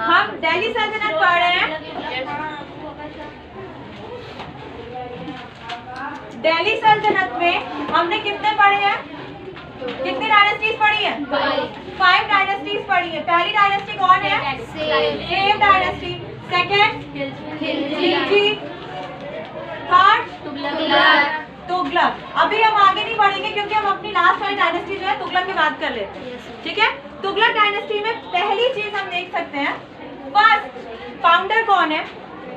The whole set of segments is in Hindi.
हम दिल्ली सल्तनत पढ़ रहे हैं। दिल्ली सल्तनत में हमने कितने पढ़े हैं, कितनी डायनेस्टीज पढ़ी है? 5 डायनेस्टीज पढ़ी है। पहली डायनेस्टी कौन है? Same dynasty. Second Khilji, third Tughlaq. अभी हम आगे नहीं बढ़ेंगे क्योंकि हम अपनी लास्ट वाली डायनेस्टी जो है तुगलक की बात कर लेते हैं, ठीक है। तुगलक डायनेस्टी में पहली चीज हम देख सकते हैं, फर्स्ट फाउंडर कौन है?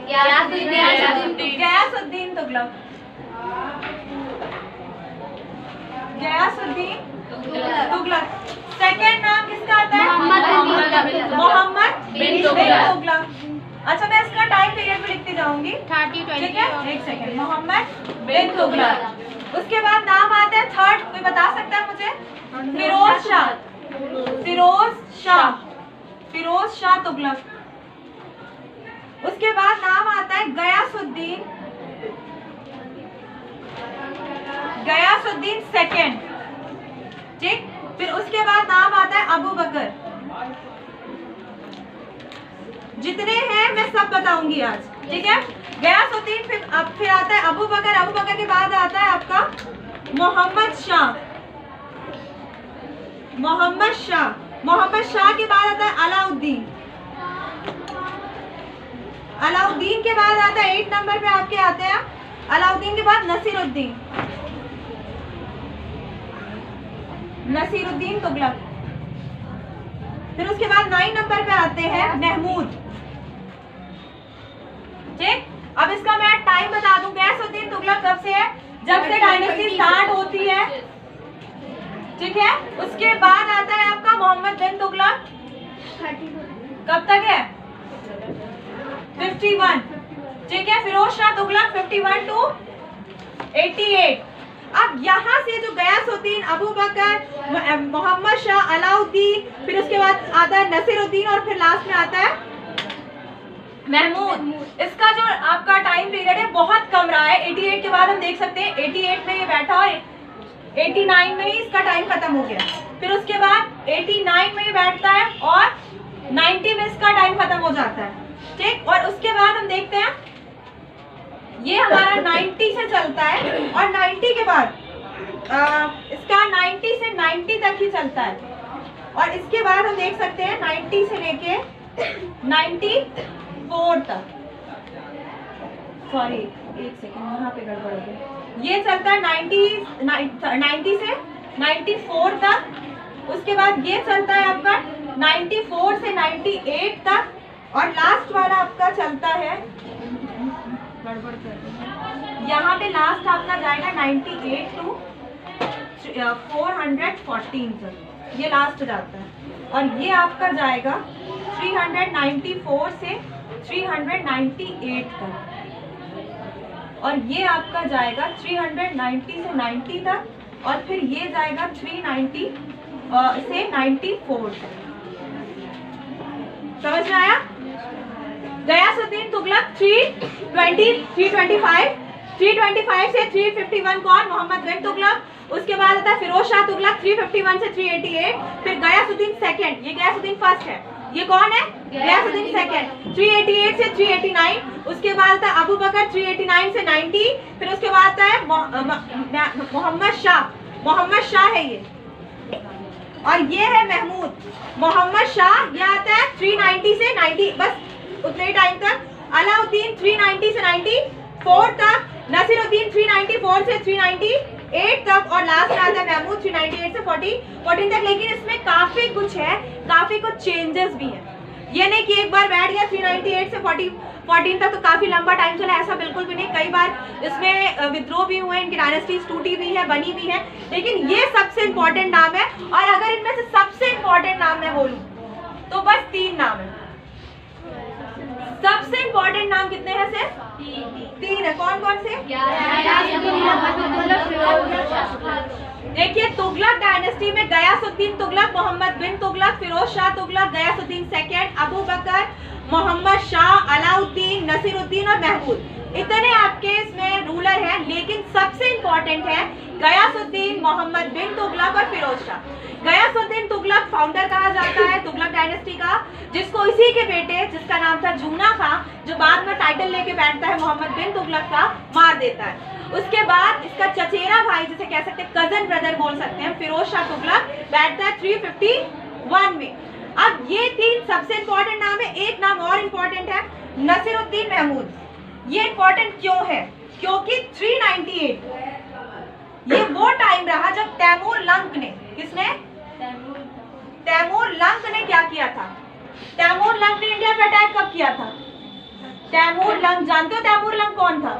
गयासुद्दीन तुगलक। गयासुद्दीन तुगलक। सेकेंड नाम किसका आता है? मोहम्मद बिन तुगलक। अच्छा, मैं इसका टाइम पीरियड भी लिखती जाऊंगी, ठीक है। एक सेकेंड, मोहम्मद बिन तुगलक। उसके बाद नाम आता है थर्ड, कोई बता सकता है मुझे? फिरोज शाह। फिरोज शाह, फिरोज शाह तुगलक। उसके बाद नाम आता है गयासुद्दीन, गयासुद्दीन सेकेंड, ठीक। फिर उसके बाद नाम आता है अबू बकर। जितने हैं मैं सब बताऊंगी आज, ठीक है। गयासुद्दीन, फिर आता है अबू बकर। अबू बकर के बाद आता है आपका मोहम्मद शाह। मोहम्मद शाह, मोहम्मद शाह के बाद आता है अलाउद्दीन। अलाउद्दीन के बाद आता है 8 नंबर पे आपके आते हैं अलाउद्दीन के बाद नसीरुद्दीन, नसीरुद्दीन तुगलक। फिर उसके बाद 9 नंबर पे आते हैं महमूद, ठीक। अब इसका मैं टाइम बता दूं, गयासुद्दीन तुगलक कब से है? जब से डायनेस्टी स्टार्ट होती है, ठीक है। उसके बाद आता है आपका मोहम्मद बिन तुगलक, कब तक है? 51, ठीक है। फिरोज शाह तुगलक 51 to 88। अब यहाँ से जो गयासुद्दीन, अबू बकर, मोहम्मद शाह, अलाउद्दीन, फिर उसके बाद आता है नसीरुद्दीन और फिर लास्ट में आता है महमूद। इसका जो आपका टाइम पीरियड है बहुत कम रहा है। 88 के बाद हम देख सकते हैं 88 में ये बैठा और 89 में ही इसका टाइम खत्म हो गया। फिर उसके बाद 89 में ही बैठता है और 90 में इसका टाइम खत्म हो जाता है, ठीक। और उसके बाद हम देखते हैं ये हमारा 90 से चलता है और 90 के बाद इसका 90 से 90 तक ही चलता है। और इसके बाद हम देख सकते हैं 90 से लेके 94 तक, सॉरी एक सेकेंड यहाँ पे गड़बड़ हो गई। ये चलता है 90 से 94 तक। उसके बाद ये चलता है आपका 94 से 98 तक और लास्ट वाला आपका चलता है, गड़बड़ कर यहाँ पे लास्ट आपका जाएगा 98 to 414 तक, ये लास्ट जाता है। और ये आपका जाएगा 394 से 398 तक और ये आपका जाएगा 390 से 90 तक और फिर ये जाएगा 390 से 94 तक। समझ में आया? गयासुद्दीन तुगलक 325 से 351 कौन? मोहम्मद बिन तुगलक। उसके बाद आता है फिरोज शाह तुगलक 351 से 388। फिर गयासुद्दीन सेकंड, ये गयासुद्दीन फर्स्ट है, ये कौन है? गयासुद्दीन सेकंड 388 से 389। उसके बाद आता है अबू बकर 389 से 90। फिर उसके बाद आता है मोहम्मद शाह, मोहम्मद शाह है ये, और ये है महमूद। मोहम्मद शाह ये आता है 390 से 90, बस उतने टाइम तक। अलाउद्दीन 390 से 94 तक, नसीरुद्दीन 394 से 398 तक और लास्ट आता है महमूद 398 से 14 तक। लेकिन इसमें काफी कुछ है, काफी कुछ चेंजेस भी है। ये नहीं कि एक बार बैठ गया 398 से 14 तक तो काफी लंबा टाइम चला, ऐसा बिल्कुल भी नहीं। कई बार इसमें विद्रोह भी हुए, इनकी डायनेस्टीज टूटी भी है, बनी भी है, लेकिन ये सबसे इम्पोर्टेंट नाम है। और अगर इनमें से सबसे इम्पोर्टेंट नाम मैं बोलूं तो बस 3 नाम है। सबसे इम्पोर्टेंट नाम कितने हैं? सिर्फ 3 है। कौन कौन से? देखिए, तुगलक डायनेस्टी में गयासुद्दीन तुगलक, मोहम्मद बिन तुगलक, फिरोज शाह तुगलक, गयासुद्दीन सेकंड, अबू बकर, मोहम्मद शाह, अलाउद्दीन, नसीरुद्दीन और महमूद, इतने आपके इसमें रूलर हैं। लेकिन सबसे इंपॉर्टेंट है गयासुद्दीन, मोहम्मद बिन तुगलक और फिरोज शाह। गयासुद्दीन तुगलक फाउंडर कहा जाता है तुगलक डायनेस्टी का, जिसको इसी के बेटे जिसका नाम था जूना खां, जो बाद में टाइटल लेके बैठता है मोहम्मद बिन तुगलक का, मार देता है। उसके बाद इसका चचेरा भाई, जिसे कह सकते हैं कजन ब्रदर बोल सकते हैं, फिरोज शाह तुगलक, बैठता है 351 में। अब ये तीन सबसे इंपॉर्टेंट नाम है। एक नाम और इंपॉर्टेंट है, नसीरुद्दीन महमूद। ये इंपॉर्टेंट क्यों है? क्योंकि 398 ये वो टाइम रहा जब तैमूर लंग ने, किसने? तैमूर लंग ने क्या किया था? तैमूर लंग ने इंडिया पे अटैक कब किया था? तैमूर लंग, जानते हो तैमूर लंग कौन था?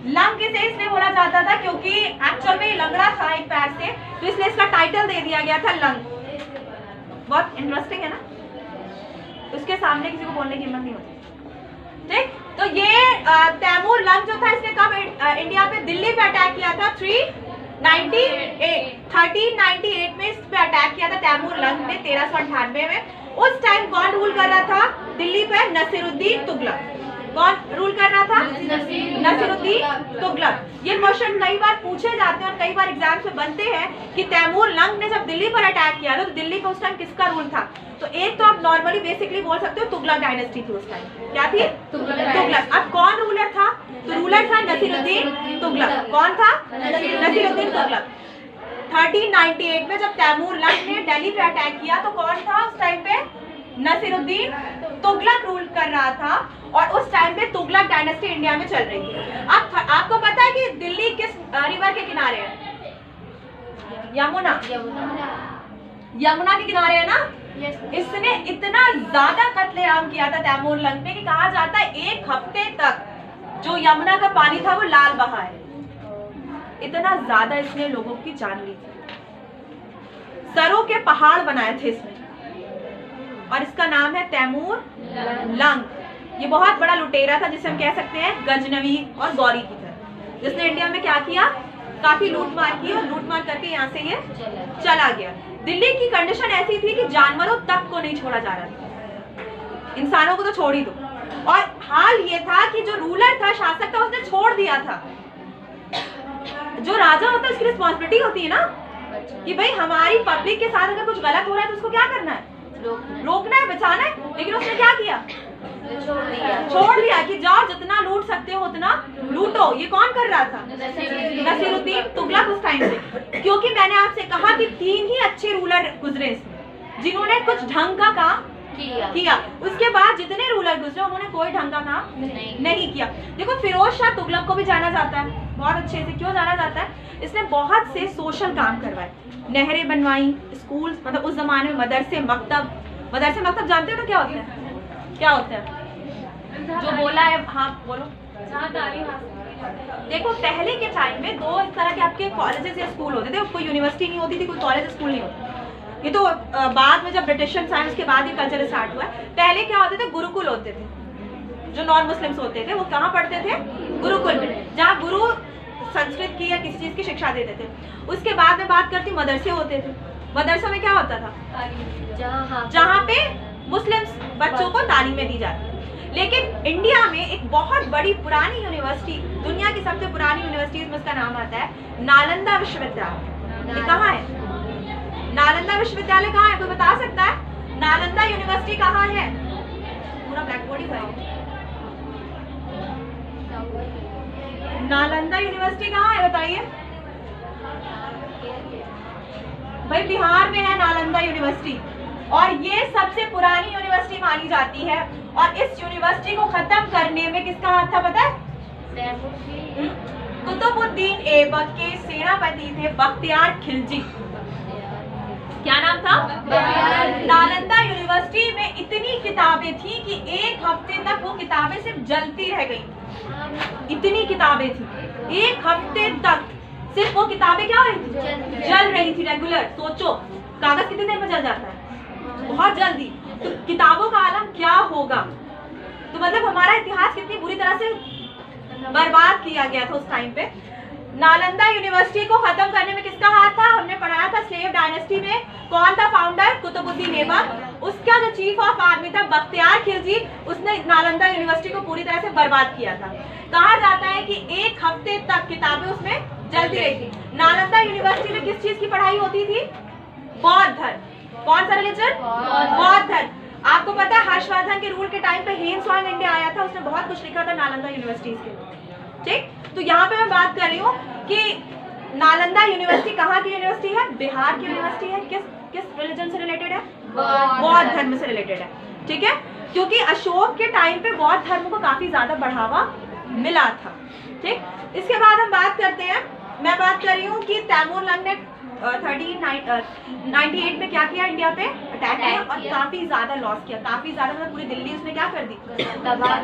लंग किसे इसलिए बोला जाता था क्योंकि एक्चुअल में लंगड़ा था एक पैर से, तो इसलिए इसका टाइटल दे दिया गया था लंग। बहुत इंटरेस्टिंग है ना? उसके सामने किसी को बोलने की हिम्मत नहीं होती। ठीक, तो ये तैमूर लंग जो था, इसने कब इंडिया पे, दिल्ली पे अटैक किया था 1398 में इस पे अटैक किया था तैमूर लंग ने 1398 में। उस टाइम कौन रूल कर रहा था दिल्ली पे? नसीरुद्दीन तुगलक। कौन रूल कर रहा था? नसीरुद्दीन तुगलक। ये क्वेश्चन कई बार पूछे जाते हैं और कई बार एग्जाम्स में बनते हैं कि तैमूर लंग ने जब दिल्ली पर अटैक किया था तो दिल्ली पे उस टाइम किसका रूल था? तो एक तो आप नॉर्मली बेसिकली बोल सकते हो तुगलक डायनेस्टी थी उस टाइम। क्या थी? तुगलक। अब कौन रूलर था? तो रूलर था नसीरुद्दीन तुगलक। कौन था? नसीरुद्दीन तुगलक। 1398 में जब तैमूर लंग ने दिल्ली पे अटैक किया तो कौन था उस टाइम पे? नसीरुद्दीन तुगलक रूल कर रहा था, और उस टाइम पे तुगलक डायनेस्टी इंडिया में चल रही थी। अब आपको पता है कि दिल्ली किस रिवर के किनारे है? यमुना। यमुना के किनारे है ना? इसने इतना ज्यादा कत्लेआम किया था तैमूर लंग ने कि कहा जाता है 1 हफ्ते तक जो यमुना का पानी था वो लाल बहा है। इतना ज्यादा इसने लोगों की जान ली थी। सरों के पहाड़ बनाए थे इसने, और इसका नाम है तैमूर लंग। ये बहुत बड़ा लुटेरा था, जिसे हम कह सकते हैं गजनवी और गौरी की तरह, जिसने इंडिया में क्या किया? काफी लूटमार की, और लूटमार करके यहाँ से ये चला गया। दिल्ली की कंडीशन ऐसी थी कि जानवरों तक को नहीं छोड़ा जा रहा था, इंसानों को तो छोड़ ही दो। और हाल ये था कि जो रूलर था, शासक था, उसने छोड़ दिया था। जो राजा होता है उसकी रिस्पॉन्सिबिलिटी होती है ना कि भाई हमारी पब्लिक के साथ अगर कुछ गलत हो रहा है तो उसको क्या करना है? रोकना है, बचाना है। लेकिन उसने क्या किया? छोड़ दिया कि जाओ जितना लूट सकते हो उतना लूटो। ये कौन कर रहा था? नसीरुद्दीन तुगलक उस टाइम से। क्योंकि मैंने आपसे कहा कि 3 ही अच्छे रूलर गुजरे इसमें, जिन्होंने कुछ ढंग का काम किया। उसके बाद जितने रूलर गुजरे उन्होंने कोई ढंग का काम नहीं किया। देखो, फिरोज शाह तुगलक को भी जाना जाता है बहुत अच्छे से। क्यों जाना जाता है? इसने बहुत से सोशल काम करवाए, नहरें बनवाई, स्कूल, मतलब उस जमाने में मदरसे मकतब जानते हो ना क्या होता है? क्या होता है जो बोला है? हाँ बोलो। देखो, पहले के टाइम में 2 इस तरह के आपके कॉलेजेस या स्कूल होते थे। कोई यूनिवर्सिटी नहीं होती थी, कोई कॉलेज स्कूल नहीं होता। ये तो बाद में जब ब्रिटिशर्स आए उसके बाद ये कल्चर स्टार्ट हुआ। पहले क्या होते थे? गुरुकुल होते थे। जो नॉन मुस्लिम्स होते थे वो कहाँ पढ़ते थे? गुरुकुल में, जहाँ गुरु संस्कृत की या किसी चीज की शिक्षा देते थे। उसके बाद में बात करती, मदरसे होते थे। मदरसों में क्या होता था? जहाँ पे मुस्लिम बच्चों को तालीमें दी जाती। लेकिन इंडिया में एक बहुत बड़ी पुरानी यूनिवर्सिटी, दुनिया की सबसे पुरानी यूनिवर्सिटीज में उसका नाम आता है नालंदा विश्वविद्यालय। ये कहाँ है? नालंदा विश्वविद्यालय कहाँ है? कोई बता सकता है? नालंदा यूनिवर्सिटी कहाँ है? पूरा ब्लैक बोर्ड ही है। नालंदा यूनिवर्सिटी कहाँ है बताइए भाई? बिहार में है नालंदा यूनिवर्सिटी, और ये सबसे पुरानी यूनिवर्सिटी मानी जाती है। और इस यूनिवर्सिटी को खत्म करने में किसका हाथ था पता है? कुतुबुद्दीन ऐबक के सेनापति थे बख्तियार खिलजी। क्या नाम था? नालंदा यूनिवर्सिटी में इतनी किताबें थी कि 1 हफ्ते तक वो किताबें सिर्फ जलती रह गई। इतनी किताबें थी, 1 हफ्ते तक सिर्फ वो किताबें क्या हो रही थी? जल रही थी रेगुलर। सोचो, कागज कितने देर में जल जाता है? बहुत जल्दी। तो किताबों का आलम क्या होगा? तो मतलब हमारा इतिहास कितनी बुरी तरह से बर्बाद किया गया था उस टाइम पे। नालंदा यूनिवर्सिटी को खत्म करने में किसका हाथ था? हमने पढ़ाया था स्लेव डायनेस्टी में कौन था फाउंडर? कुतुबुद्दीन ऐबक। उसका जो चीफ ऑफ आर्मी था बख्तियार खिलजी, उसने नालंदा यूनिवर्सिटी को पूरी तरह से बर्बाद किया था। कहा जाता है कि 1 हफ्ते तक किताबें उसमें जलती रही थी। नालंदा यूनिवर्सिटी में किस चीज की पढ़ाई होती थी? बौद्ध धर्म। कौन सा रिलीजन? बौद्ध धर्म। आपको पता है हर्षवर्धन के रूल के टाइम पे हेम्स वांग इंडिया आया था, उसने बहुत कुछ लिखा था नालंदा यूनिवर्सिटीज के। ठीक, तो यहाँ पे मैं बात कर रही हूँ कि नालंदा यूनिवर्सिटी कहाँ की यूनिवर्सिटी है? बिहार की यूनिवर्सिटी है। किस रिलीजन से रिलेटेड है? बौद्ध धर्म से रिलेटेड है। ठीक है, क्योंकि अशोक के टाइम पे बौद्ध धर्म को काफी ज्यादा बढ़ावा मिला था। ठीक, इसके बाद हम बात करते हैं, मैं बात कर रही हूँ कि तैमूर लंग ने 1398 में क्या किया? इंडिया पे अटैक किया और काफी ज्यादा लॉस किया, काफी ज्यादा, मतलब पूरी दिल्ली उसने क्या कर दी?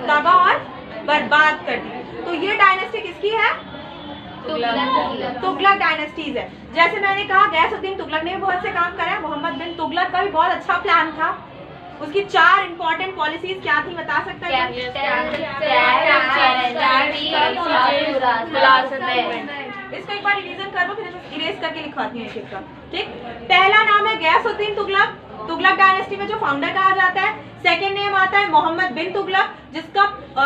तबाह और बर्बाद कर दी। तो ये डायनेस्टी किसकी है? तुगलक डायनेस्टीज है। जैसे मैंने कहा गयासुद्दीन तुगलक ने भी बहुत से काम करे। मोहम्मद बिन तुगलक का भी बहुत अच्छा प्लान था। उसकी 4 इंपॉर्टेंट पॉलिसीज क्या थी बता सकता है? इसको एक बार रिवीजन कर लो, फिर इरेज करके लिखवाती हूँ एक का। ठीक, पहला नाम है गयासुद्दीन तुगलक, तुगलक डायनेस्टी में जो फाउंडर कहा जाता है। सेकंड नेम आता है मोहम्मद बिन तुगलक, जिसका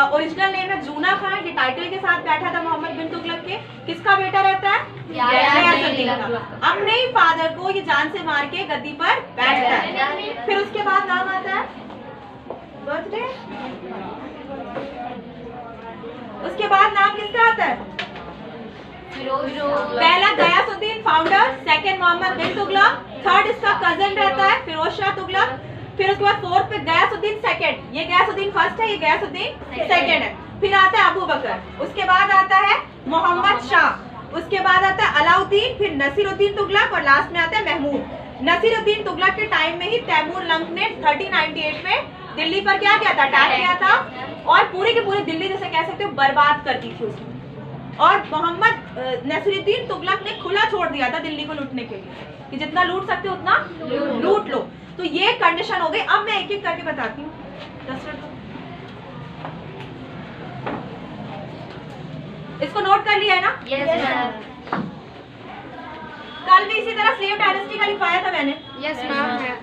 ओरिजिनल नेम है जूना खान। ये टाइटल के साथ बैठा था मोहम्मद बिन तुगलक के। किसका बेटा रहता है? गयासुद्दीन का। अपने ही फादर को ये जान से मार के गद्दी पर बैठता है। फिर उसके बाद नाम आता है बर्थडे। उसके बाद नाम किसका आता है? पहला गयासुद्दीन फाउंडर, सेकंड मोहम्मद बिन तुगलक, थर्ड इसका कजन रहता है फिरोज शाह तुगलक। फिर उसके बाद फोर्थ पे गयासुद्दीन सेकंड। ये गयासुद्दीन फर्स्ट है, ये गयासुद्दीन सेकंड है। फिर आता है अबू बकर, उसके बाद आता है मोहम्मद शाह, उसके बाद आता है अलाउद्दीन, फिर नसीरुद्दीन तुगलक और लास्ट में आता है महमूद। नसीरुद्दीन तुगलक के टाइम में ही तैमूर लंग ने 1398 में दिल्ली पर क्या किया था? अटैक किया था और पूरी की पूरी दिल्ली जैसे कह सकते हो बर्बाद कर दी थी उसने। और मोहम्मद नसीरुद्दीन तुगलक ने खुला छोड़ दिया था दिल्ली को लूटने के लिए कि जितना लूट सकते हो उतना लूट लो। तो ये कंडीशन हो गई। अब मैं एक एक करके बताती हूँ। इसको नोट कर लिया है ना? यस। कल भी इसी तरह स्लेव डायनेस्टी का लिखवाया था मैंने। Yes ma'am.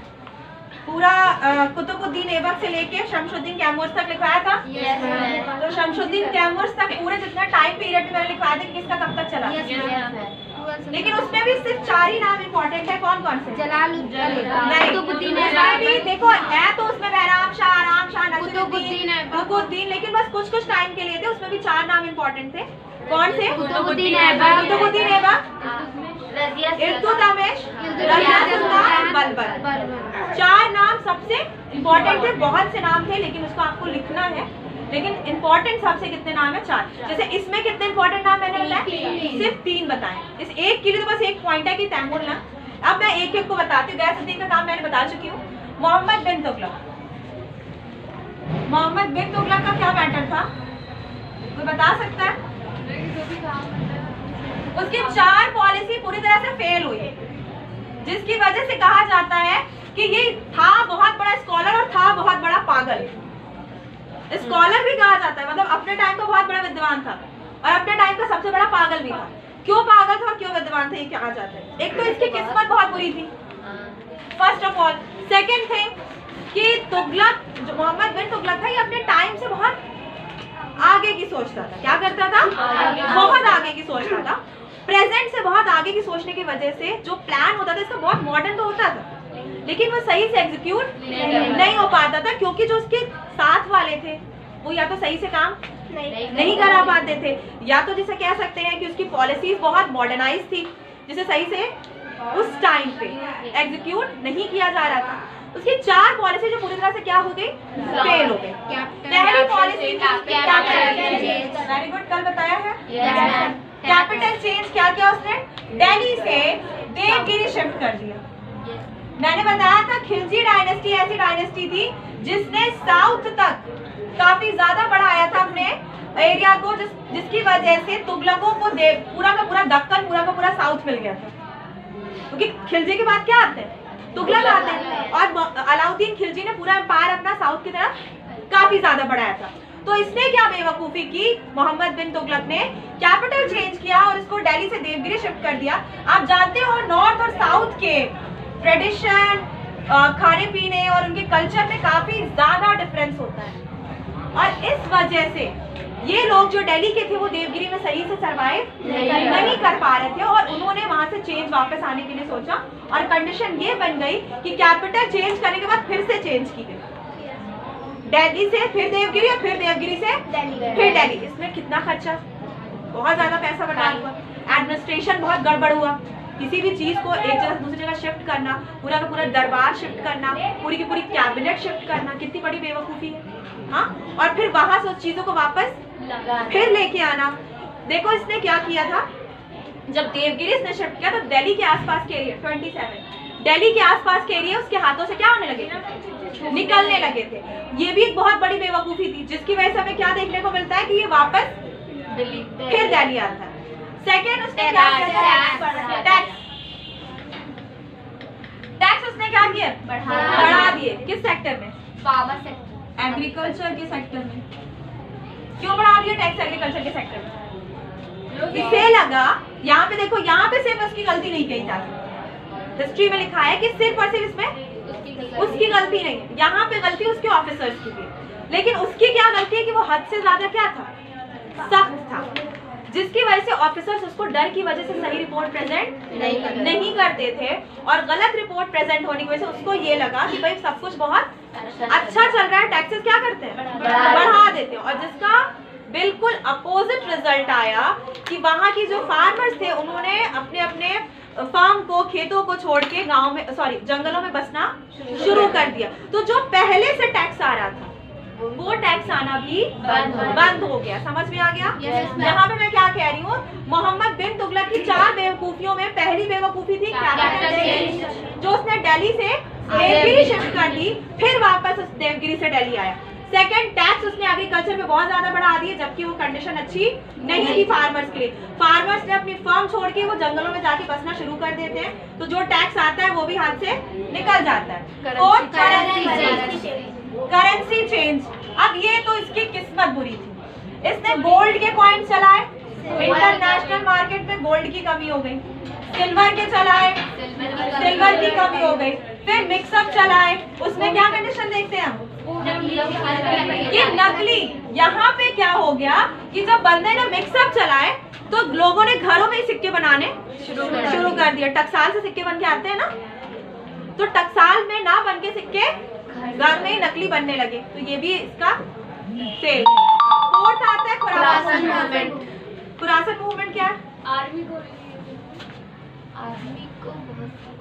पूरा कुतुबुद्दीन ऐबक से लेके शमशुद्दीन कैमूर्स तक लिखवाया था। Yes ma'am. तो शमशुद्दीन कैमूर्स तक पूरे जितना टाइम पीरियड में मैंने लिखवाया था कि किसका कब तक चला। लेकिन उसमें भी सिर्फ 4 ही नाम इम्पोर्टेंट है। कौन कौन से? जलालुद्दीन, कुतुबुद्दीन ऐबक। देखो है तो उसमें बैराम शाह, आराम शाह, नसीरुद्दीन, लेकिन बस कुछ कुछ टाइम के लिए थे। उसमें भी 4 नाम इम्पोर्टेंट थे। कौन से? कुतुबुद्दीन ऐबक, कुतुबुद्दीन ऐबक, इल्तुतमिश, रजिया सुल्तान, बलबल। 4 नाम सबसे इम्पोर्टेंट थे। बहुत से नाम थे लेकिन उसको आपको लिखना है। लेकिन इम्पोर्टेंट सबसे कितने नाम है? 4। जैसे इसमें कितने इम्पोर्टेंट नाम मैंने बताया? सिर्फ 3 बताए। इस एक के लिए तो बस एक पॉइंट है कि तैमूर लंग। अब मैं एक एक को बताती हूँ। गयासुद्दीन का काम मैंने बता चुकी हूँ। मोहम्मद बिन तुगलक, मोहम्मद बिन तुगलक का क्या मैटर था? कोई बता सकता है? उसकी 4 पॉलिसी पूरी तरह से फेल हुई, जिसकी वजह से कहा जाता है कि ये था बहुत बड़ा स्कॉलर और था बहुत बड़ा पागल। स्कॉलर भी कहा जाता है, मतलब अपने टाइम का बहुत बड़ा विद्वान था और अपने टाइम का सबसे बड़ा पागल भी था। क्यों पागल था और क्यों विद्वान था ये कहा जाता है? एक तो इसकी किस्मत बहुत बुरी थी first of all. Second thing कि तुगलक, जो मोहम्मद बिन तुगलक था, ये अपने टाइम से बहुत आगे की सोचता था। क्या करता था? बहुत आगे की सोचता था। प्रेजेंट से बहुत आगे की सोचने की वजह से जो प्लान होता था इसका बहुत मॉडर्न तो होता था, लेकिन वो सही से एग्जीक्यूट नहीं हो पाता था, क्योंकि जो उसके साथ वाले थे वो या तो सही से काम नहीं करा पाते थे, या तो जिसे कह सकते हैं कि उसकी पॉलिसीज बहुत मॉडर्नाइज थी, जिसे सही से उस टाइम पे एग्जीक्यूट नहीं किया जा रहा था। उसकी 4 पॉलिसी जो पूरी तरह से क्या हो गई? फेल हो गई। पहली पॉलिसी वेरी गुड, कल बताया है। कैपिटल चेंज क्या किया उसने? दिल्ली से देवगिरी शिफ्ट कर दिया। मैंने बताया था खिलजी डायनेस्टी ऐसी डायनेस्टी थी जिसने साउथ तक काफी ज्यादा बढ़ाया था अपने एरिया को, जिसकी वजह से तुगलकों को पूरा का पूरा दक्कन, पूरा का पूरा साउथ मिल गया था। क्योंकि खिलजी के बाद क्या आते हैं? तुगलक आते हैं। और अलाउद्दीन खिलजी ने पूरा एम्पायर अपना साउथ की तरफ काफी ज्यादा बढ़ाया था। तो इसने क्या बेवकूफ़ी की, मोहम्मद बिन तुगलक ने कैपिटल चेंज किया और इसको दिल्ली से देवगिरी शिफ्ट कर दिया। आप जानते हो नॉर्थ और साउथ के ट्रेडिशन, खाने पीने और उनके कल्चर में काफ़ी ज़्यादा डिफरेंस होता है, और इस वजह से ये लोग जो दिल्ली के थे वो देवगिरी में सही से सरवाइव नहीं कर पा रहे थे, और उन्होंने वहां से चेंज वापस आने के लिए सोचा, और कंडीशन ये बन गई कि कैपिटल चेंज करने के बाद फिर से चेंज की गई, दिल्ली से फिर देवगिरी और फिर देवगिरी से फिर दिल्ली। इसमें कितना खर्चा, बहुत ज्यादा पैसा बर्बाद हुआ, एडमिनिस्ट्रेशन बहुत गड़बड़ हुआ, किसी भी चीज को एक जगह से दूसरी जगह शिफ्ट करना, पूरा का पूरा दरबार शिफ्ट करना, पूरी की पूरी कैबिनेट शिफ्ट करना, कितनी बड़ी बेवकूफ़ी है। हाँ, और फिर वहां से उस चीजों को वापस फिर लेके आना। देखो इसने क्या किया था, जब देवगिरी इसने शिफ्ट किया तो दिल्ली के आसपास के एरिया 27 दिल्ली के आसपास के एरिया उसके हाथों से क्या होने लगे थे, निकलने लगे थे। ये भी एक बहुत बड़ी बेवकूफ़ी थी, जिसकी वजह से हमें क्या देखने को मिलता है कि ये वापस फिर दिल्ली आता है। सेकेंड उसने क्या किया, टैक्स उसने क्या किया, बढ़ा दिए। किस सेक्टर में, पावर सेक्टर, एग्रीकल्चर के सेक्टर में। क्यों बढ़ा दिया टैक्स एग्रीकल्चर के सेक्टर में? इसे लगा, यहाँ पे देखो, यहाँ पे सिर्फ उसकी गलती नहीं कही जा सकती, हिस्ट्री में लिखा है कि सिर्फ और सिर्फ इसमें उसकी गलती नहीं है, यहाँ पे गलती उसके ऑफिसर्स की थी, लेकिन उसकी क्या गलती है कि वो हद से ज्यादा क्या था, सख्त था, जिसकी वजह से ऑफिसर्स उसको डर की वजह से सही रिपोर्ट प्रेजेंट नहीं करते थे, और गलत रिपोर्ट प्रेजेंट होने की वजह से उसको ये लगा कि भाई सब कुछ बहुत अच्छा चल रहा है, टैक्सेस क्या करते हैं, बढ़ा देते हैं, और जिसका बिल्कुल अपोजिट रिजल्ट आया कि वहाँ की जो फार्मर्स थे उन्होंने अपने अपने फार्म को, खेतों को छोड़ के गाँव में, सॉरी जंगलों में बसना शुरू कर दिया। तो जो पहले से टैक्स आ रहा था वो टैक्स आना भी बंद हो गया। समझ में आ गया? यहाँ पे मैं क्या कह रही हूँ, मोहम्मद बिन तुगलक की 4 बेवकूफियों में पहली बेवकूफी थी कैपिटल चेंज, जो उसने दिल्ली से देवगिरी शिफ्ट कर दी, फिर वापस उस देवगिरी से दिल्ली आया। सेकंड, टैक्स उसने एग्रीकल्चर पे बहुत ज्यादा बढ़ा दिए, जबकि वो कंडीशन अच्छी नहीं थी फार्मर्स के लिए। फार्मर्स ने अपनी फार्म छोड़ के वो जंगलों में जाके बसना शुरू कर देते हैं, तो जो टैक्स आता है वो भी हाथ से निकल जाता है। और करेंसी चेंज, अब ये तो इसकी किस्मत बुरी थी, इसने गोल्ड के कॉइन चलाए, इंटरनेशनल मार्केट में गोल्ड की कमी हो गई, सिल्वर के चलाए, सिल्वर की कमी हो गई, फिर मिक्सअप चलाए, उसमें क्या कंडीशन देखते हैं हम, ये नकली। यहाँ पे क्या हो गया कि जब बंदे ने मिक्सअप चलाए तो लोगों ने घरों में ही सिक्के बनाने शुरू कर दिया। टकसाल से सिक्के बन के आते हैं ना, तो टकसाल में ना बन के सिक्के घर में ही नकली बनने लगे, तो ये भी इसका फेल। फोर्थ आता है खुरासन मूवमेंट। खुरासन मूवमेंट क्या है? आर्मी को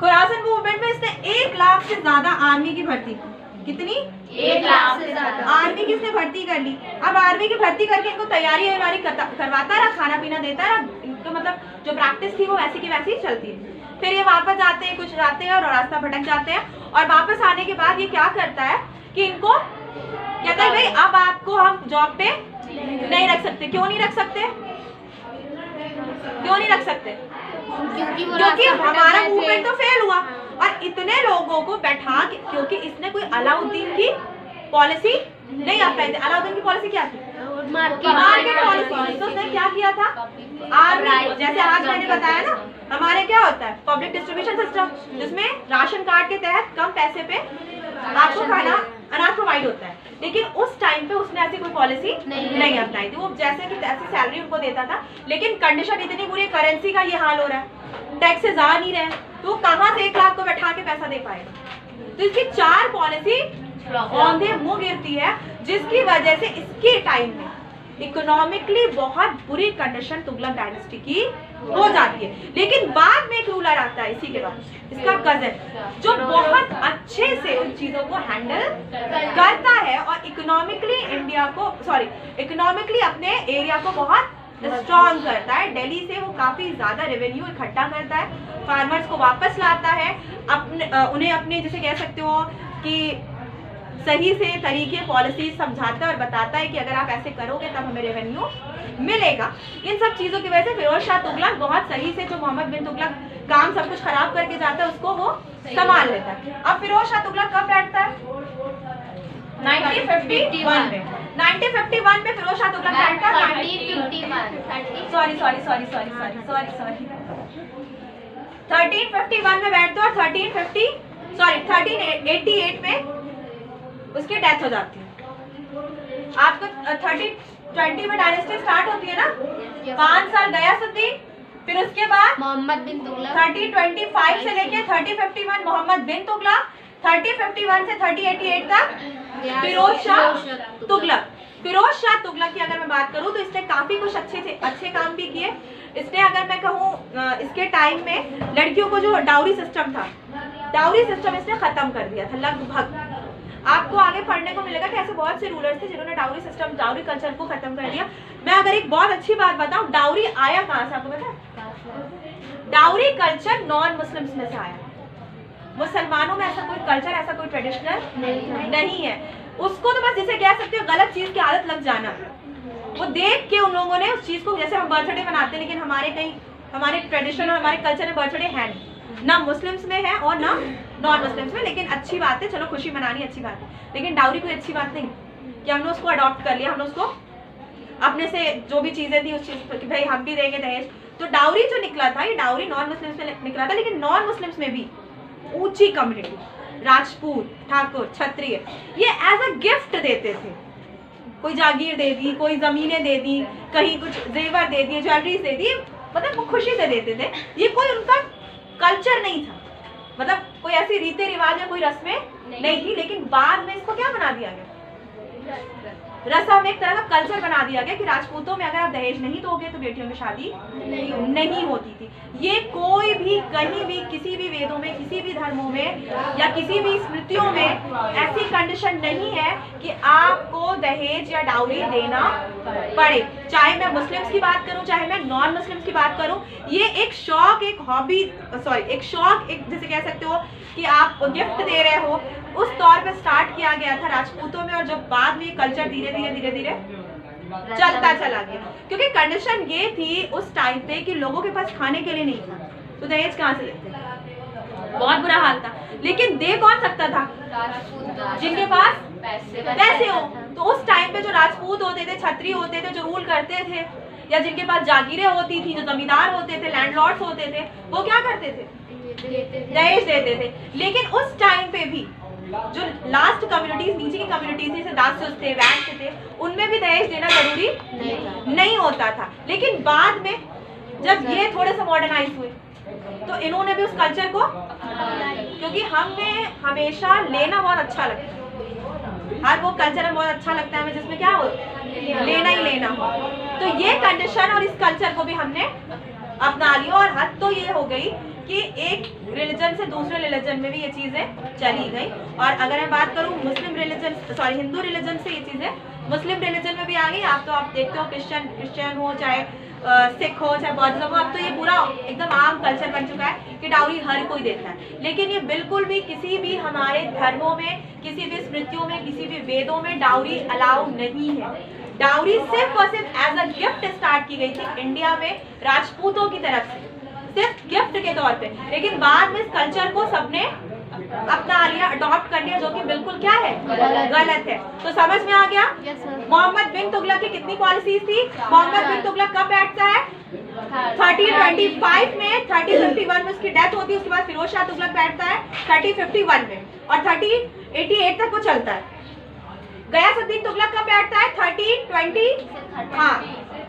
खुरासन मूवमेंट में इसने 1 लाख से ज्यादा आर्मी की भर्ती की। कितनी? 1 लाख से ज्यादा आर्मी की इसने भर्ती कर ली। अब आर्मी की भर्ती करके इनको तैयारी करवाता रहा, खाना पीना देता रहा, इनको मतलब जो प्रैक्टिस थी वो वैसी की वैसी ही चलती है। फिर ये वापस आते हैं, कुछ जाते हैं और रास्ता भटक जाते हैं, और वापस आने के बाद ये क्या करता है कि इनको कहता है भाई अब आपको हम जॉब पे नहीं रख सकते। क्यों नहीं रख सकते? क्यों नहीं रख सकते? क्योंकि हमारा मूवमेंट तो फेल हुआ, और इतने लोगों को बैठा के, क्योंकि इसने कोई अलाउद्दीन की पॉलिसी नहीं अपनाई थी। अलाउद्दीन की पॉलिसी क्या थी? Market policy. तो उसने क्या किया था, आर्मी, जैसे आज मैंने बताया ना, हमारे क्या होता है पब्लिक डिस्ट्रीब्यूशन सिस्टम, जिसमें राशन कार्ड के तहत कम पैसे पे आपको खाना अनाज प्रोवाइड होता है, लेकिन उस टाइम पे उसने ऐसी कोई पॉलिसी नहीं अपनाई थी। वो जैसे कि तैसे सैलरी उनको देता था, लेकिन कंडीशन इतनी बुरी, करेंसी का ये हाल हो रहा है, टैक्सेस आ नहीं रहे, तो कहाँ से 1 लाख को बैठा के पैसा दे पाएगा? तो इसकी 4 पॉलिसी औंधे मुंह गिरती है, जिसकी वजह से इसके टाइम में इकोनॉमिकली बहुत बुरी कंडीशन तुगलक डायनेस्टी की हो जाती है। लेकिन बाद में एक रूलर आता है इसी के बाद, इसका कजन, जो बहुत अच्छे से उन चीजों को हैंडल करता है और इकोनॉमिकली इकोनॉमिकली अपने एरिया को बहुत स्ट्रॉन्ग करता है। दिल्ली से वो काफी ज्यादा रेवेन्यू इकट्ठा करता है, फार्मर्स को वापस लाता है, उन्हें अपने जैसे कह सकते हो कि सही से तरीके पॉलिसी समझाता है और बताता है कि अगर आप ऐसे करोगे तब हमें रेवेन्यू मिलेगा। इन सब चीज़ों की वजह से फिरोज शाह तुगलक बहुत सही से, जो मोहम्मद बिन तुगलक काम सब कुछ खराब करके जाता है उसको वो संभाल लेता है। अब फिरोज शाह तुगलक कब बैठता है? 1951 में 1951 में फिरोज शाह तुगलक बैठता है। 1351 में बैठता है और 1388 में उसकी डेथ हो जाती है। आपको 1320 में डायनेस्टी स्टार्ट होती है ना, 5 साल गयासुद्दीन, फिर उसके बाद मोहम्मद बिन तुगलक, 1325 से लेके 1351 मोहम्मद बिन तुगलक, 1351 से 1388 तक फिरोज शाह तुगलक। फिरोज शाह तुगलक की अगर मैं बात करूं तो इसने काफी कुछ अच्छे काम भी किए। इसने अगर मैं कहूं इसके टाइम में लड़कियों को जो डाउरी सिस्टम था, डाउरी सिस्टम इसने खत्म कर दिया था लगभग। आपको आगे पढ़ने को मिलेगा कि ऐसे बहुत से रूलर्स थे जिन्होंने डाउरी सिस्टम, डाउरी कल्चर को खत्म कर दिया। मैं अगर एक बहुत अच्छी बात बताऊं, डाउरी आया कहां से आपको पता है? डाउरी कल्चर नॉन मुस्लिम्स में से आया। मुसलमानों में ऐसा कोई कल्चर, ऐसा कोई ट्रेडिशनल नहीं है। उसको तो बस जिसे कह सकते हो गलत चीज की आदत लग जाना। वो देख के उन लोगों ने उस चीज को, जैसे हम बर्थडे मनाते हैं, लेकिन हमारे ट्रेडिशन और हमारे कल्चर में बर्थडे है नहीं, ना मुस्लिम्स में है और ना नॉन मुस्लिम्स में। लेकिन अच्छी बात है, चलो खुशी मनानी अच्छी बात है, लेकिन डाउरी कोई अच्छी बात नहीं कि हमने उसको अडॉप्ट कर लिया, हमने उसको अपने से जो भी चीजें थी उस चीज पर कि भाई हम भी देंगे दहेज। तो डाउरी जो निकला था, ये डाउरी नॉन मुस्लिम्स में निकला था, लेकिन नॉन मुस्लिम्स में भी ऊंची कम्युनिटी, राजपूत, ठाकुर, क्षत्रिय, ये एज अ गिफ्ट देते थे। कोई जागीर दे दी, कोई जमीनें दे दी, कहीं कुछ जेवर दे दिए, ज्वेलरीज दे दी, मतलब वो खुशी से देते थे। ये कोई उनका कल्चर नहीं था, मतलब कोई ऐसी रीति रिवाज या कोई रस्में नहीं थी। लेकिन बाद में इसको क्या बना दिया गया? रस्म, एक तरह का कल्चर बना दिया गया कि राजपूतों में अगर आप दहेज नहीं दोगे तो बेटियों की शादी नहीं होती थी। ये कोई भी कहीं भी किसी भी वेदों में, किसी भी धर्मों में या किसी भी स्मृतियों में ऐसी कंडीशन नहीं है कि आपको दहेज या डाउरी देना पड़े। चाहे मैं मुस्लिम्स की बात करूं, चाहे मैं नॉन मुस्लिम्स की बात करूं, ये एक शौक, एक हॉबी, एक शौक, एक जैसे कह सकते हो कि आप गिफ्ट दे रहे हो, उस तौर पे स्टार्ट किया गया था राजपूतों में। और जब बाद में ये कल्चर धीरे धीरे चलता चला गया, क्योंकि कंडीशन ये थी उस टाइम पे कि लोगों के पास खाने के लिए नहीं था, तो दहेज कहाँ से लेते? बहुत बुरा हाल था। लेकिन दे कौन सकता था? जिनके पास पैसे हो। तो उस टाइम पे जो राजपूत होते थे, क्षत्रिय होते थे, जो रूल करते थे, या जिनके पास जागीरें होती थी, जो जमींदार होते थे, लैंडलॉर्ड्स होते थे, वो क्या करते थे? दहेज देते थे। लेकिन उस टाइम पे भी जो लास्ट कम्युनिटीज, नीचे की कम्युनिटीज थे, दास थे, वैश्य थे, उनमें भी दहेज देना जरूरी नहीं होता था। लेकिन बाद में जब ये थोड़े से मॉडर्नाइज हुए तो इन्होंने भी उस कल्चर को, क्योंकि हमें हमेशा लेना बहुत अच्छा लगता है, हर वो कल्चर बहुत अच्छा लगता है हमें जिसमें क्या हो, लेना ही लेना हो। तो ये कंडीशन और इस कल्चर को भी हमने अपना लिया। और हद तो ये हो गई कि एक रिलीजन से दूसरे रिलीजन में भी ये चीजें चली गई। और अगर मैं बात करूं मुस्लिम रिलीजन, हिंदू रिलीजन से ये चीजें मुस्लिम रिलीजन में भी आ गई। आप देखते हो क्रिश्चियन हो, चाहे सिख हो, चाहे बौद्ध हो, अब तो ये पूरा एकदम आम कल्चर बन चुका है कि डाउरी हर कोई देता है। लेकिन ये बिल्कुल भी किसी भी हमारे धर्मों में, किसी भी स्मृतियों में, किसी भी वेदों में डाउरी अलाउ नहीं है। डाउरी सिर्फ और सिर्फ एज अ गिफ्ट स्टार्ट की गई थी इंडिया में राजपूतों की तरफ से, सिर्फ गिफ्ट के तौर पे। लेकिन बाद में इस कल्चर को सबने अपना लिया, अडॉप्ट कर लिया, जो कि बिल्कुल क्या है, गलत है। तो समझ में आ गया? मोहम्मद बिन तुगलक की कितनी पॉलिसीज थी? मोहम्मद बिन तुगलक कब बैठता है? 1325 में, 1351 में उसकी डेथ होती है। उसके बाद फिरोज शाह तुगलक बैठता है 1351 में, और 1388 तक वो चलता है। गयासुद्दीन तुगलक कब बैठता है? 1320, हाँ,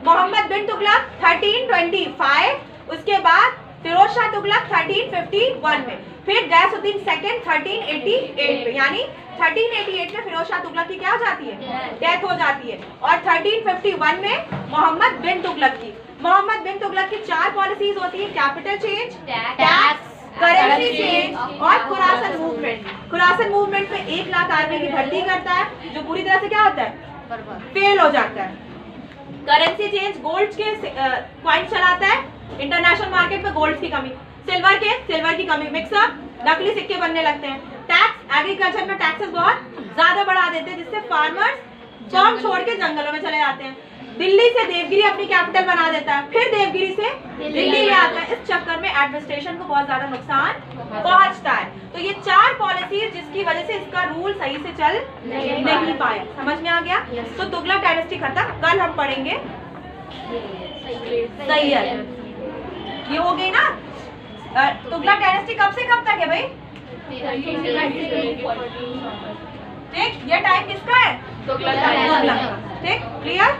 मोहम्मद बिन तुगलक 1325, उसके बाद फिरोज शाह तुगलक 1351 में, फिर गयासुद्दीन सेकंड 1388 में। यानी 1388 में फिरोज शाह तुगलक की क्या हो जाती है? डेथ हो जाती है। और 1351 में मोहम्मद बिन तुगलक की, मोहम्मद बिन तुगलक की 4 पॉलिसीज होती है: capital change, tax, currency change और खुरासन मूवमेंट। खुरासन मूवमेंट में 1 लाख आदमी की भर्ती करता है, जो पूरी तरह से क्या होता है, फेल हो जाता है। करेंसी चेंज, गोल्ड के कॉइन चलाता है, इंटरनेशनल मार्केट में गोल्ड की कमी, सिल्वर की कमी, मिक्सअप, नकली सिक्के बनने लगते हैं। टैक्स, एग्रीकल्चर में टैक्सेस बहुत ज्यादा बढ़ा देते हैं, जिससे फार्मर्स फार्म छोड़ के जंगलों में चले जाते हैं। दिल्ली से देवगिरी अपनी कैपिटल बना देता है, फिर देवगिरी से दिल्ली ले आता है। इस चक्कर में एडमिनिस्ट्रेशन को बहुत ज्यादा नुकसान पहुंचता है। तो ये 4 पॉलिसीज जिसकी वजह से इसका रूल सही से चल नहीं पाया। समझ में आ गया? तो तुगलक डायनेस्टी खत्म। कल हम पढ़ेंगे सैयद। ये हो गई ना। तुगलक डायनेस्टी कब से कब तक है भाई? ठीक, ये टाइम किसका है? तुगलक। ठीक, क्लियर?